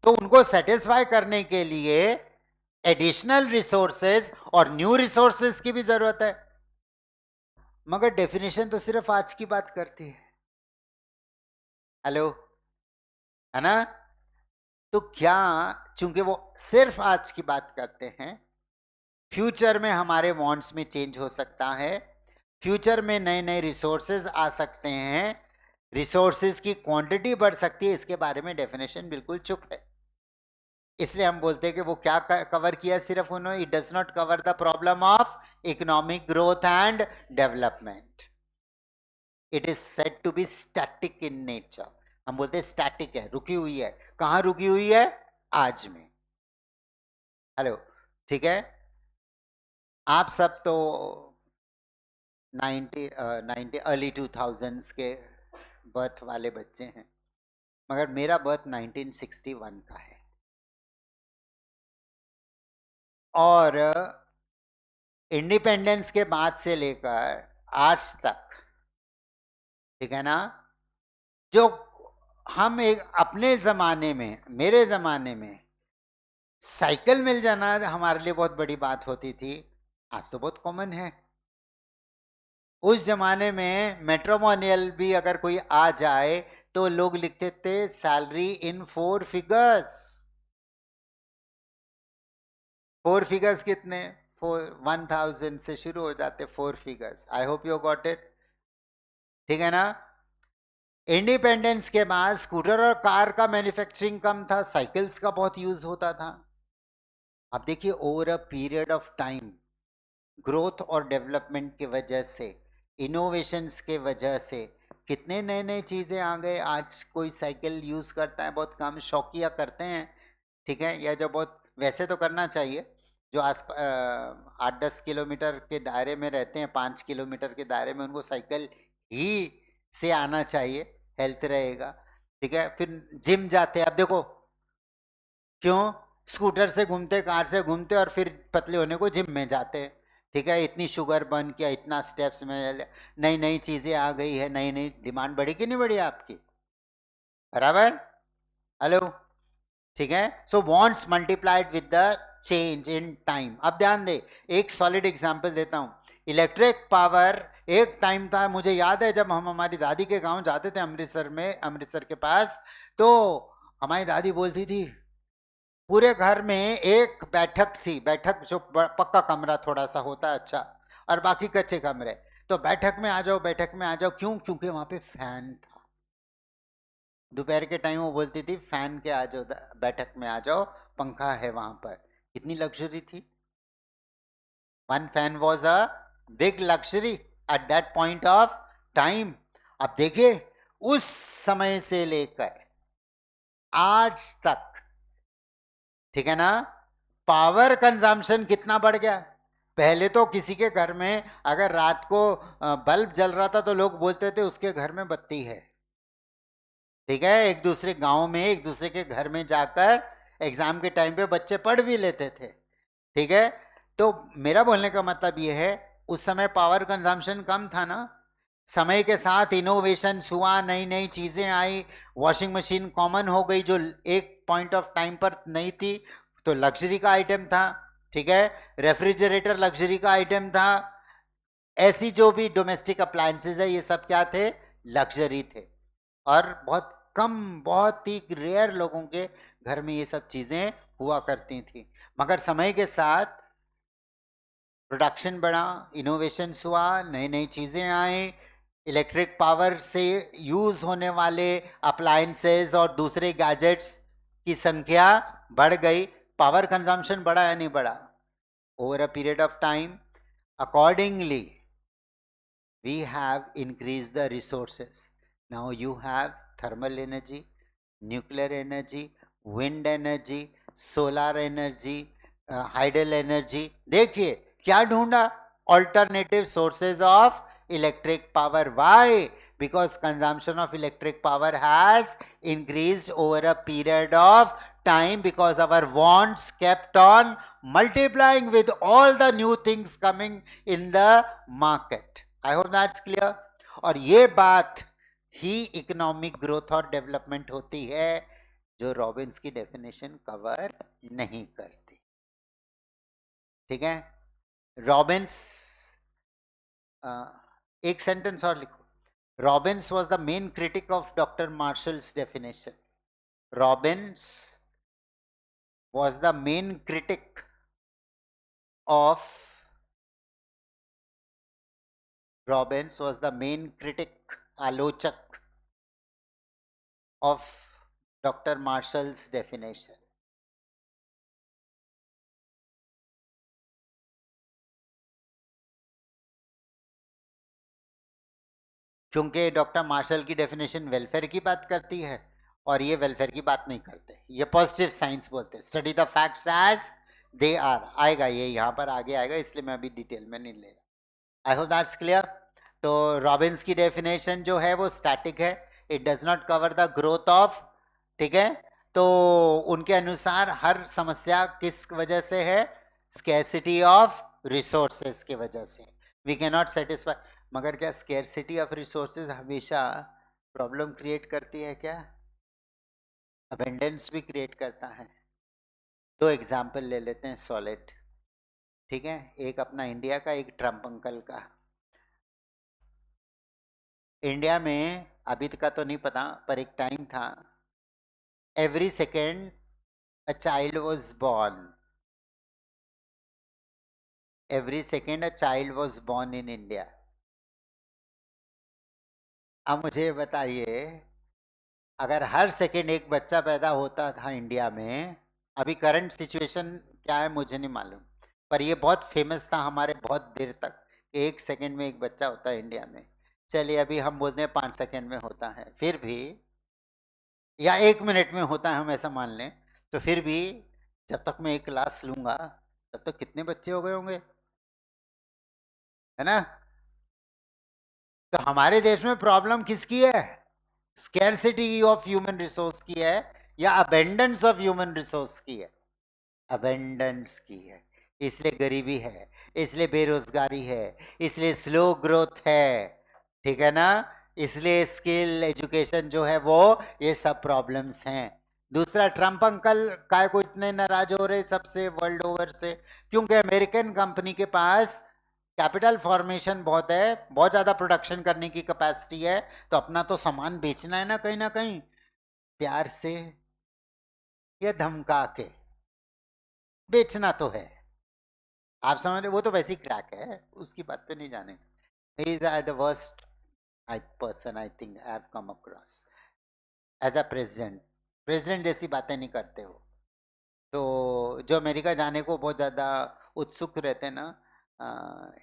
तो उनको सेटिस्फाई करने के लिए एडिशनल रिसोर्सेज और न्यू रिसोर्सेज की भी जरूरत है। मगर डेफिनेशन तो सिर्फ आज की बात करती है, हेलो, है ना। तो क्या, चूंकि वो सिर्फ आज की बात करते हैं, फ्यूचर में हमारे वांट्स में चेंज हो सकता है, फ्यूचर में नए नए रिसोर्सेज आ सकते हैं, रिसोर्सेज की क्वांटिटी बढ़ सकती है, इसके बारे में डेफिनेशन बिल्कुल चुप है। इसलिए हम बोलते हैं कि वो क्या कवर किया सिर्फ उन्होंने, it does not cover the problem of economic growth and development, it is said to be static in nature. हम बोलते हैं स्टैटिक है, रुकी हुई है। कहां रुकी हुई है, आज में, हेलो, ठीक है। आप सब तो 90 अर्ली 2000s के बर्थ वाले बच्चे हैं, मगर मेरा बर्थ 1961 का है। और इंडिपेंडेंस के बाद से लेकर आज तक, ठीक है ना, जो हम एक अपने जमाने में, मेरे जमाने में साइकिल मिल जाना हमारे लिए बहुत बड़ी बात होती थी, आज तो बहुत कॉमन है। उस जमाने में मैट्रिमोनियल भी अगर कोई आ जाए तो लोग लिखते थे सैलरी इन 4 फिगर्स। 4 फिगर्स कितने? 1000 से शुरू हो जाते 4 figures. I hope you got it, ठीक है ना। इंडिपेंडेंस के बाद स्कूटर और कार का मैन्युफैक्चरिंग कम था, साइकिल्स का बहुत यूज होता था। अब देखिए over a period of time, growth और डेवलपमेंट की वजह से, इनोवेशंस के वजह से कितने नए नए चीज़ें आ गए। आज कोई साइकिल यूज़ करता है बहुत कम, शौकिया करते हैं, ठीक है, या जो बहुत वैसे तो करना चाहिए, जो 8-10 किलोमीटर के दायरे में रहते हैं, 5 किलोमीटर के दायरे में, उनको साइकिल ही से आना चाहिए, हेल्थ रहेगा, ठीक है। फिर जिम जाते हैं, अब देखो क्यों स्कूटर से घूमते, कार से घूमते, और फिर पतले होने को जिम में जाते हैं, ठीक है। इतनी शुगर बर्न किया, इतना स्टेप्स में, नई नई चीज़ें आ गई है, नई नई डिमांड बढ़ी कि नहीं बढ़ी आपकी, बराबर, हेलो, ठीक है। So wants multiplied with the change in time. अब ध्यान दे, एक सॉलिड एग्जांपल देता हूं। इलेक्ट्रिक पावर, एक टाइम था, मुझे याद है जब हम हमारी दादी के गांव जाते थे अमृतसर में, अमृतसर के पास, तो हमारी दादी बोलती थी पूरे घर में एक बैठक थी, बैठक जो पक्का कमरा थोड़ा सा होता है अच्छा, और बाकी कच्चे कमरे, तो बैठक में आ जाओ, बैठक में आ जाओ, क्यों? क्योंकि वहां पे फैन था। दोपहर के टाइम वो बोलती थी फैन के आ जाओ, बैठक में आ जाओ, पंखा है वहां पर। कितनी लग्जरी थी। One fan was a big luxury at that point of time. अब देखिए उस समय से लेकर आज तक, ठीक है ना, पावर कंजम्पशन कितना बढ़ गया। पहले तो किसी के घर में अगर रात को बल्ब जल रहा था तो लोग बोलते थे उसके घर में बत्ती है, ठीक है। एक दूसरे गांव में एक दूसरे के घर में जाकर एग्जाम के टाइम पे बच्चे पढ़ भी लेते थे, ठीक है। तो मेरा बोलने का मतलब ये है, उस समय पावर कंजम्पशन कम था ना। समय के साथ इनोवेशन हुआ, नई नई चीजें आई, वॉशिंग मशीन कॉमन हो गई जो एक पॉइंट ऑफ टाइम पर नहीं थी, तो लग्जरी का आइटम था, ठीक है। रेफ्रिजरेटर लग्जरी का आइटम था। ऐसी जो भी डोमेस्टिक अप्लायंसेज है ये सब क्या थे? लग्जरी थे। और बहुत कम, बहुत ही रेयर लोगों के घर में ये सब चीजें हुआ करती थी। मगर समय के साथ प्रोडक्शन बढ़ा, इनोवेशन हुआ, नई नई चीजें आई, इलेक्ट्रिक पावर से यूज होने वाले अप्लायंसेज और दूसरे गैजेट्स की संख्या बढ़ गई। पावर कंजम्पशन बढ़ा या नहीं बढ़ा? Over a period of time accordingly we have increased the resources. Now you have thermal energy, nuclear energy, wind energy, solar energy, hydel energy। देखिए क्या ढूंढा? alternative sources of electric power। why? Because consumption of electric power has increased over a period of time, because our wants kept on multiplying with all the new things coming in the market। I hope that's clear। और ये बात ही economic growth और development होती है, जो Robins की definition cover नहीं करती, ठीक है। रॉबिन्स, एक सेंटेंस और लिखो। Robins was the main critic of doctor marshals definition. Robins was the main critic of Robbins was the main critic, आलोचक of Dr. Marshall's definition। क्योंकि डॉक्टर मार्शल की डेफिनेशन वेलफेयर की बात करती है और ये वेलफेयर की बात नहीं करते, ये पॉजिटिव साइंस बोलते हैं। Study the facts as they are, आएगा ये यहाँ पर आगे आएगा, इसलिए मैं अभी डिटेल में नहीं ले रहा। आई होप दैट्स क्लियर। तो रॉबिन्स की डेफिनेशन जो है वो स्टैटिक है, it does not cover the growth of, ठीक है। तो उनके अनुसार हर समस्या किस वजह से है, स्कैरसिटी ऑफ रिसोर्सेस की वजह से, वी कैन नॉट सेटिस्फाई। मगर क्या स्कैरसिटी ऑफ रिसोर्सेज हमेशा प्रॉब्लम क्रिएट करती है क्या? अबेंडेंस भी क्रिएट करता है। दो एग्जाम्पल ले लेते हैं सॉलिड, ठीक है। एक अपना इंडिया का, एक ट्रम्प अंकल का। इंडिया में अभी तक का तो नहीं पता, पर एक टाइम था, every second a child was born, every second a child was born in India. अब मुझे बताइए, अगर हर सेकेंड एक बच्चा पैदा होता था इंडिया में, अभी करंट सिचुएशन क्या है मुझे नहीं मालूम, पर ये बहुत फेमस था हमारे बहुत देर तक कि एक सेकेंड में एक बच्चा होता है इंडिया में। चलिए अभी हम बोलते हैं 5 सेकेंड में होता है, फिर भी, या 1 मिनट में होता है हम ऐसा मान लें, तो फिर भी जब तक मैं एक क्लास लूंगा तब तक कितने बच्चे हो गए होंगे, है ना? तो हमारे देश में प्रॉब्लम किसकी है? स्कैरसिटी ऑफ ह्यूमन रिसोर्स की है या अबेंडेंस ऑफ ह्यूमन रिसोर्स की है? अबेंडेंस की है। इसलिए गरीबी है, इसलिए बेरोजगारी है, इसलिए स्लो ग्रोथ है, ठीक है ना? इसलिए स्किल एजुकेशन जो है वो, ये सब प्रॉब्लम्स हैं। दूसरा, ट्रम्प अंकल काय को इतने नाराज हो रहे सबसे वर्ल्ड ओवर से? क्योंकि अमेरिकन कंपनी के पास कैपिटल फॉर्मेशन बहुत है, बहुत ज्यादा प्रोडक्शन करने की कैपेसिटी है, तो अपना तो सामान बेचना है ना कहीं, प्यार से या धमका के बेचना तो है। आप समझ रहे, वो तो वैसे ही क्रैक है, उसकी बात पे नहीं जाने। He is the worst person I think I have come across as a president. President जैसी बातें नहीं करते हो। तो जो अमेरिका जाने को बहुत ज़्यादा उत्सुक रहते हैं ना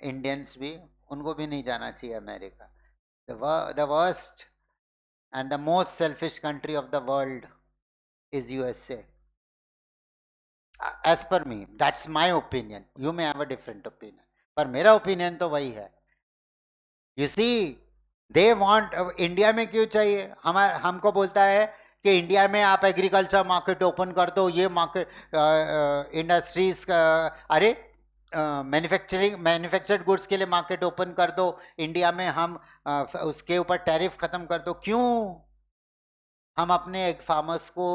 इंडियंस भी, उनको भी नहीं जाना चाहिए America. The worst and the most selfish country of the world is USA, as per me, that's my opinion, you may have a different opinion, पर मेरा ओपिनियन तो वही है। You see, they want, India में क्यों चाहिए, हमको बोलता है कि इंडिया में आप एग्रीकल्चर मार्केट ओपन कर दो, ये मार्केट इंडस्ट्रीज का, अरे मैन्युफैक्चर्ड गुड्स के लिए मार्केट ओपन कर दो इंडिया में, हम उसके ऊपर टैरिफ खत्म कर दो। क्यों? हम अपने एग फार्मर्स को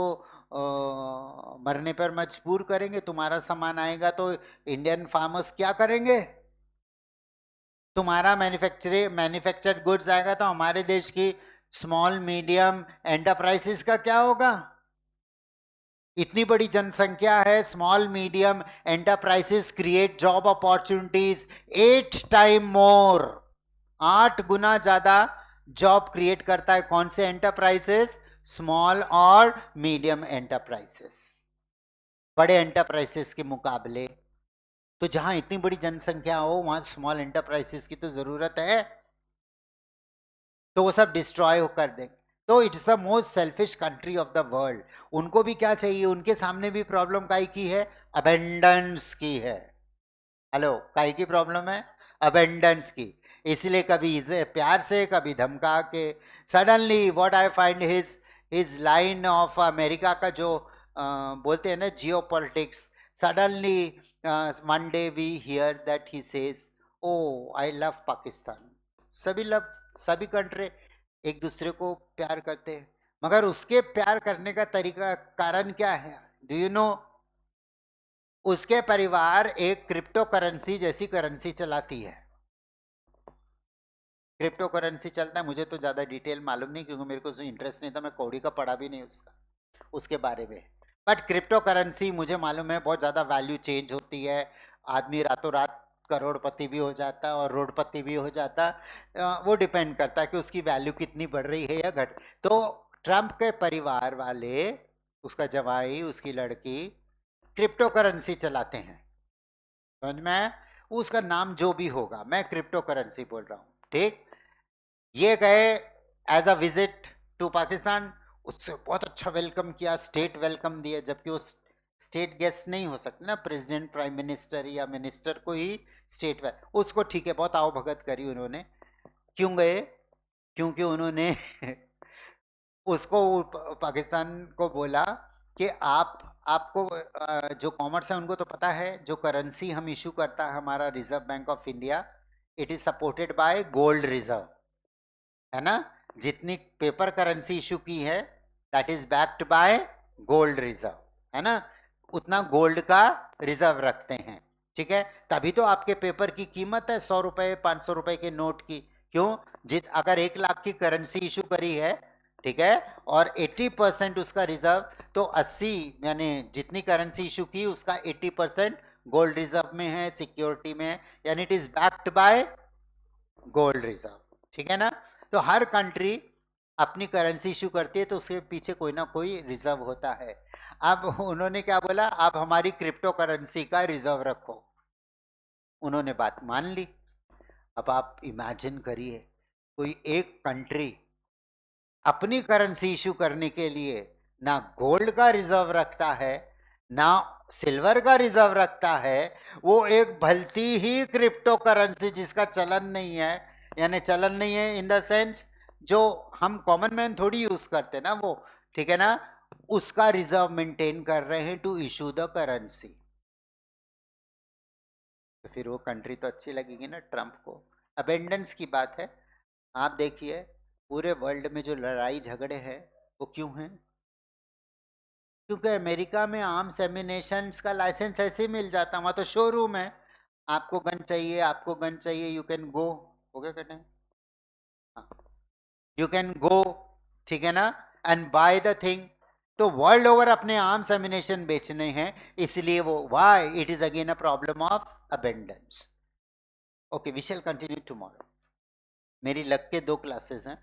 मरने पर मजबूर करेंगे? तुम्हारा सामान आएगा तो इंडियन फार्मर्स क्या करेंगे? तुम्हारा मैन्युफैक्चर्ड गुड्स आएगा तो हमारे देश की स्मॉल मीडियम एंटरप्राइजेस का क्या होगा? इतनी बड़ी जनसंख्या है, small medium enterprises create job opportunities 8 time more, 8 गुना ज्यादा जॉब क्रिएट करता है। कौन से एंटरप्राइजेस? स्मॉल और मीडियम एंटरप्राइजेस, बड़े एंटरप्राइजेस के मुकाबले। तो जहां इतनी बड़ी जनसंख्या हो वहां स्मॉल एंटरप्राइजेस की तो जरूरत है, तो वो सब डिस्ट्रॉय कर देंगे। तो it's the most selfish country of the world. उनको भी क्या चाहिए? उनके सामने भी प्रॉब्लम काई की है? अबेंडेंस की है। हेलो, काई की प्रॉब्लम है? अबेंडेंस की। इसलिए कभी प्यार से, कभी धमका के। Suddenly what I find his line of America का जो बोलते हैं ना geopolitics, suddenly one day we hear that he says, oh I love Pakistan. सभी कंट्री एक दूसरे को प्यार करते हैं, मगर उसके प्यार करने का तरीका, कारण क्या है? Do you know? उसके परिवार एक क्रिप्टो करेंसी जैसी करेंसी चलाती है। क्रिप्टो करेंसी चलता है, मुझे तो ज़्यादा डिटेल मालूम नहीं क्योंकि मेरे को उसमें इंटरेस्ट नहीं था, मैं कौड़ी का पढ़ा भी नहीं उसके बारे में। बट क्रिप्टो करेंसी मुझे मालूम है बहुत ज़्यादा वैल्यू चेंज होती है, आदमी रातों रात करोड़पति भी हो जाता है और रोडपति भी हो जाता है, वो डिपेंड करता है कि उसकी वैल्यू कितनी बढ़ रही है या घट। तो ट्रम्प के परिवार वाले, उसका जवाई, उसकी लड़की क्रिप्टो करेंसी चलाते हैं, समझ में आया? उसका नाम जो भी होगा, मैं क्रिप्टो करेंसी बोल रहा हूँ, ठीक। ये गए as a visit to Pakistan, उससे बहुत अच्छा वेलकम किया, स्टेट वेलकम दिया, जबकि वो स्टेट गेस्ट नहीं हो सकते ना, प्रेसिडेंट, प्राइम मिनिस्टर या मिनिस्टर को ही स्टेट वेल, उसको ठीक है बहुत आओ भगत करी उन्होंने। क्यों गए? क्योंकि उन्होंने उसको पाकिस्तान को बोला कि आपको जो कॉमर्स है उनको तो पता है, जो करेंसी हम इशू करता है हमारा reserve bank of India, it is supported by gold reserve, है ना। जितनी पेपर करेंसी इशू की है that is backed by gold reserve, है ना। उतना गोल्ड का रिजर्व रखते हैं, ठीक है। तभी तो आपके पेपर की कीमत है 100 रुपए 500 रुपए के नोट की। क्यों? अगर 1 लाख की करेंसी इशू करी है, ठीक है, और 80% उसका रिजर्व, तो 80 यानी जितनी करेंसी इशू की उसका 80% गोल्ड रिजर्व में है, सिक्योरिटी में है, यानी it is backed by gold reserve, ठीक है ना। तो हर कंट्री अपनी करेंसी इशू करती है तो उसके पीछे कोई ना कोई रिजर्व होता है। अब उन्होंने क्या बोला, आप हमारी क्रिप्टो करेंसी का रिजर्व रखो, उन्होंने बात मान ली। अब आप इमेजिन करिए, कोई एक कंट्री अपनी करेंसी इशू करने के लिए ना गोल्ड का रिजर्व रखता है ना सिल्वर का रिजर्व रखता है, वो एक भलती ही क्रिप्टो करेंसी जिसका चलन नहीं है, यानी चलन नहीं है इन द सेंस जो हम कॉमन मैन थोड़ी यूज करते ना वो, ठीक है ना, उसका रिजर्व मेंटेन कर रहे हैं टू इशू द करेंसी। तो फिर वो कंट्री तो अच्छी लगेगी ना ट्रंप को। अबेंडेंस की बात है। आप देखिए पूरे वर्ल्ड में जो लड़ाई झगड़े हैं वो क्यों हैं? क्योंकि अमेरिका में आर्म्स एम्यूनेशन का लाइसेंस ऐसे ही मिल जाता, वहाँ तो शोरूम है, आपको गन चाहिए, आपको गन चाहिए, यू कैन गो, हो गया कहते हैं, यू कैन गो, ठीक है ना, एंड बाय द थिंग। तो वर्ल्ड ओवर अपने आर्म्स एम्यूनेशन बेचने हैं, इसलिए वो why it is again a problem of abundance. Okay, we shall continue tomorrow. मेरी लग के 2 क्लासेस हैं।